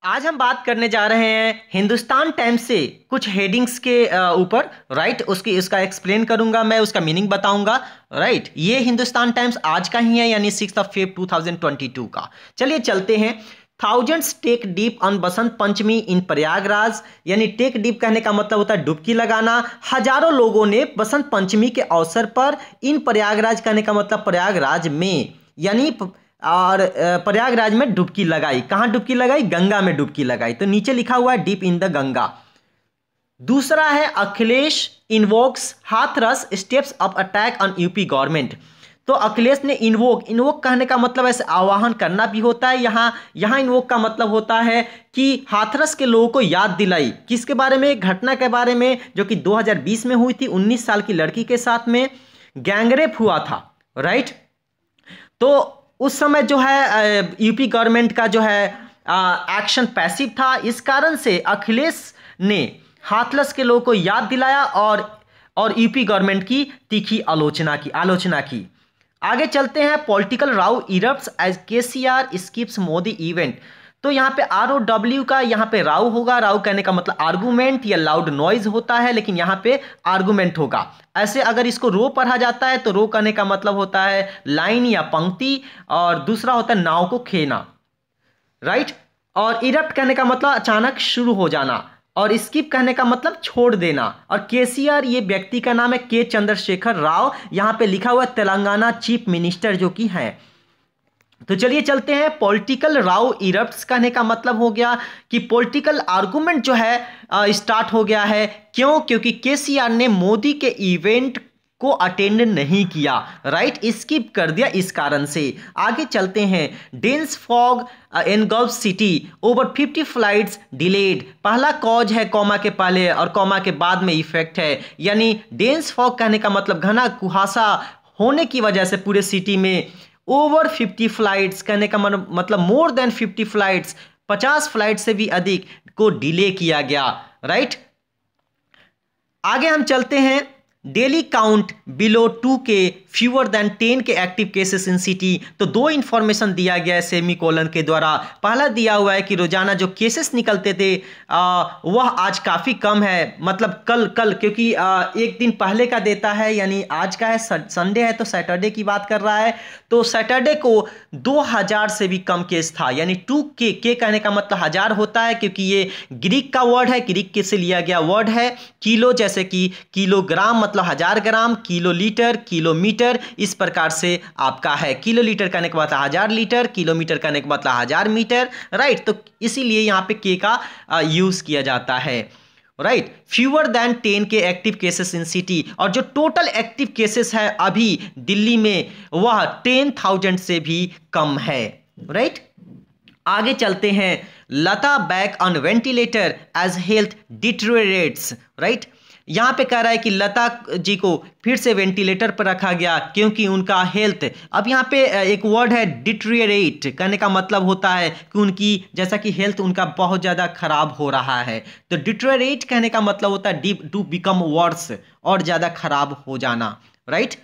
आज हम बात करने जा रहे हैं हिंदुस्तान टाइम्स से कुछ हेडिंग्स के ऊपर। राइट, उसका एक्सप्लेन करूंगा, मैं उसका मीनिंग बताऊंगा। राइट, ये हिंदुस्तान टाइम्स आज का ही है, यानी 6 February 2022 का। चलिए चलते हैं। Thousands take deep on Basant Panchami इन प्रयागराज, यानी टेक डीप कहने का मतलब होता है डुबकी लगाना। हजारों लोगों ने बसंत पंचमी के अवसर पर इन प्रयागराज कहने का मतलब प्रयागराज में, यानी प्रयागराज में डुबकी लगाई। कहां डुबकी लगाई? गंगा में डुबकी लगाई। तो नीचे लिखा हुआ है डीप इन द गंगा। दूसरा है Akhilesh invokes Hathras steps of attack on UP government. तो अखिलेश ने इन्वोक कहने का मतलब ऐसे आवाहन करना भी होता है। यहां इन्वोक का मतलब होता है कि हाथरस के लोगों को याद दिलाई। किसके बारे में? घटना के बारे में जो कि 2020 में हुई थी। 19 साल की लड़की के साथ में गैंगरेप हुआ था। राइट, तो उस समय जो है यूपी गवर्नमेंट का जो है एक्शन पैसिव था। इस कारण से अखिलेश ने हाथरस के लोगों को याद दिलाया और यूपी गवर्नमेंट की तीखी आलोचना की। आगे चलते हैं। Political Rao erupts as KCR skips Modi event. तो यहाँ पे ROW का यहाँ पे राव होगा। राव कहने का मतलब आर्गुमेंट या लाउड नॉइज होता है, लेकिन यहाँ पे आर्गुमेंट होगा। ऐसे अगर इसको रो पढ़ा जाता है तो रो कहने का मतलब होता है लाइन या पंक्ति, और दूसरा होता है नाव को खेना। राइट, और इरप्ट कहने का मतलब अचानक शुरू हो जाना, और स्किप कहने का मतलब छोड़ देना। और केसीआर ये व्यक्ति का नाम है, के चंद्रशेखर राव। यहां पे लिखा हुआ तेलंगाना चीफ मिनिस्टर जो कि हैं। तो चलिए चलते हैं। पॉलिटिकल राव इरप्ट्स कहने का मतलब हो गया कि पॉलिटिकल आर्गुमेंट जो है स्टार्ट हो गया है। क्यों? क्योंकि केसीआर ने मोदी के इवेंट को अटेंड नहीं किया। राइट, स्किप कर दिया, इस कारण से। आगे चलते हैं। Dense fog engulf city, over 50 flights delayed. पहला कॉज है कॉमा के पहले और कॉमा के बाद में इफेक्ट है, यानी डेंस फॉग कहने का मतलब घना कुहासा होने की वजह से पूरे सिटी में ओवर 50 फ्लाइट्स कहने का मतलब मोर देन 50 फ्लाइट्स, 50 फ्लाइट से भी अधिक को डिले किया गया। राइट, आगे हम चलते हैं। डेली काउंट बिलो 2 के फ्यूअर देन 10 के एक्टिव केसेस इन सिटी। तो दो इंफॉर्मेशन दिया गया है सेमीकोलन के द्वारा। पहला दिया हुआ है कि रोजाना जो केसेस निकलते थे वह आज काफ़ी कम है। मतलब कल क्योंकि एक दिन पहले का देता है, यानी आज का है संडे है तो सैटरडे की बात कर रहा है। तो सैटरडे को 2000 से भी कम केस था, यानी 2K कहने का मतलब 1000 होता है, क्योंकि ये ग्रीक का वर्ड है, ग्रीक से लिया गया वर्ड है। किलो जैसे कि किलोग्राम मतलब 1000 ग्राम, किलोलीटर किलोमीटर, इस प्रकार से आपका है। किलोलीटर कहने का मतलब 1000 लीटर, किलोमीटर कहने का मतलब 1000 मीटर। राइट, तो इसीलिए यहां पे के का यूज किया जाता है। राइट, फ्यूअर देन 10 के एक्टिव केसेस इन सिटी, और जो टोटल एक्टिव केसेस है अभी दिल्ली में वह 10,000 से भी कम है। राइट, आगे चलते हैं। Lata back on ventilator as health deteriorates. Right, यहां पे कह रहा है कि लता जी को फिर से वेंटिलेटर पर रखा गया क्योंकि उनका हेल्थ, अब यहां पे एक वर्ड है डिटेरियोरेट, कहने का मतलब होता है कि उनकी जैसा कि हेल्थ उनका बहुत ज़्यादा खराब हो रहा है। तो डिटेरियोरेट कहने का मतलब होता है टू बिकम वर्स, और ज़्यादा खराब हो जाना। राइट,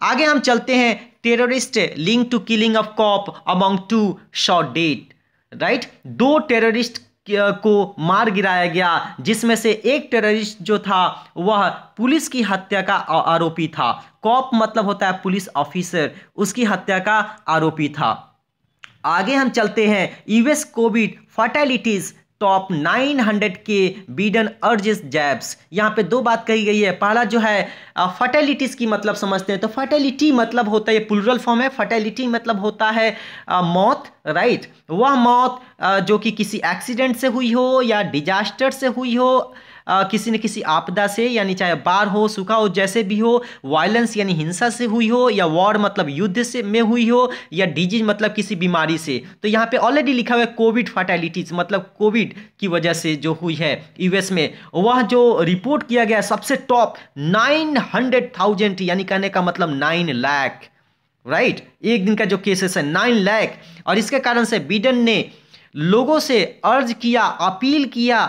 आगे हम चलते हैं। Terrorist link to killing of cop among 2 shot dead. Right, 2 terrorist को मार गिराया गया, जिसमें से एक टेररिस्ट जो था वह पुलिस की हत्या का आरोपी था। कॉप मतलब होता है पुलिस ऑफिसर, उसकी हत्या का आरोपी था। आगे हम चलते हैं। यूएस कोविड फर्टिलिटीज टॉप 900 के बीडन अर्जेस जैब्स। यहाँ पे दो बात कही गई है। पहला जो है फर्टिलिटीज की मतलब समझते हैं। तो फर्टिलिटी मतलब होता है, ये प्लूरल फॉर्म है। फर्टिलिटी मतलब होता है मौत। राइट, वह मौत जो कि किसी एक्सीडेंट से हुई हो या डिजास्टर से हुई हो, किसी न किसी आपदा से, यानी चाहे बाढ़ हो सूखा हो जैसे भी हो, वायलेंस यानी हिंसा से हुई हो, या वॉर मतलब युद्ध से में हुई हो, या डिजीज मतलब किसी बीमारी से। तो यहाँ पे ऑलरेडी लिखा हुआ है कोविड फर्टिलिटीज मतलब कोविड की वजह से जो हुई है यूएस में, वह जो रिपोर्ट किया गया सबसे टॉप 900,000, यानी कहने का मतलब 9 लाख। राइट, एक दिन का जो केसेस है 9 लाख। और इसके कारण से बिडेन ने लोगों से अर्ज किया, अपील किया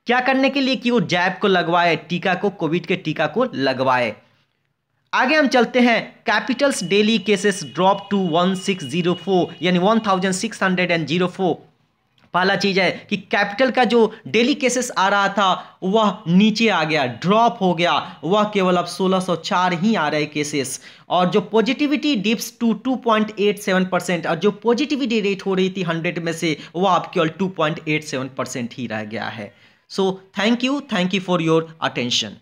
क्या करने के लिए कि वो जैब को लगवाए, टीका को, कोविड के टीका को लगवाए। आगे हम चलते हैं। Capitals daily cases drop to 1604, यानी 1604 पहला चीज है कि कैपिटल का जो डेली केसेस आ रहा था वह नीचे आ गया, ड्रॉप हो गया, वह केवल अब 1604 ही आ रहे केसेस। और जो पॉजिटिविटी डिप्स टू 2.87% और जो पॉजिटिविटी रेट हो रही थी 100 में से वह अब केवल 2.87% ही रह गया है। So thank you for your attention.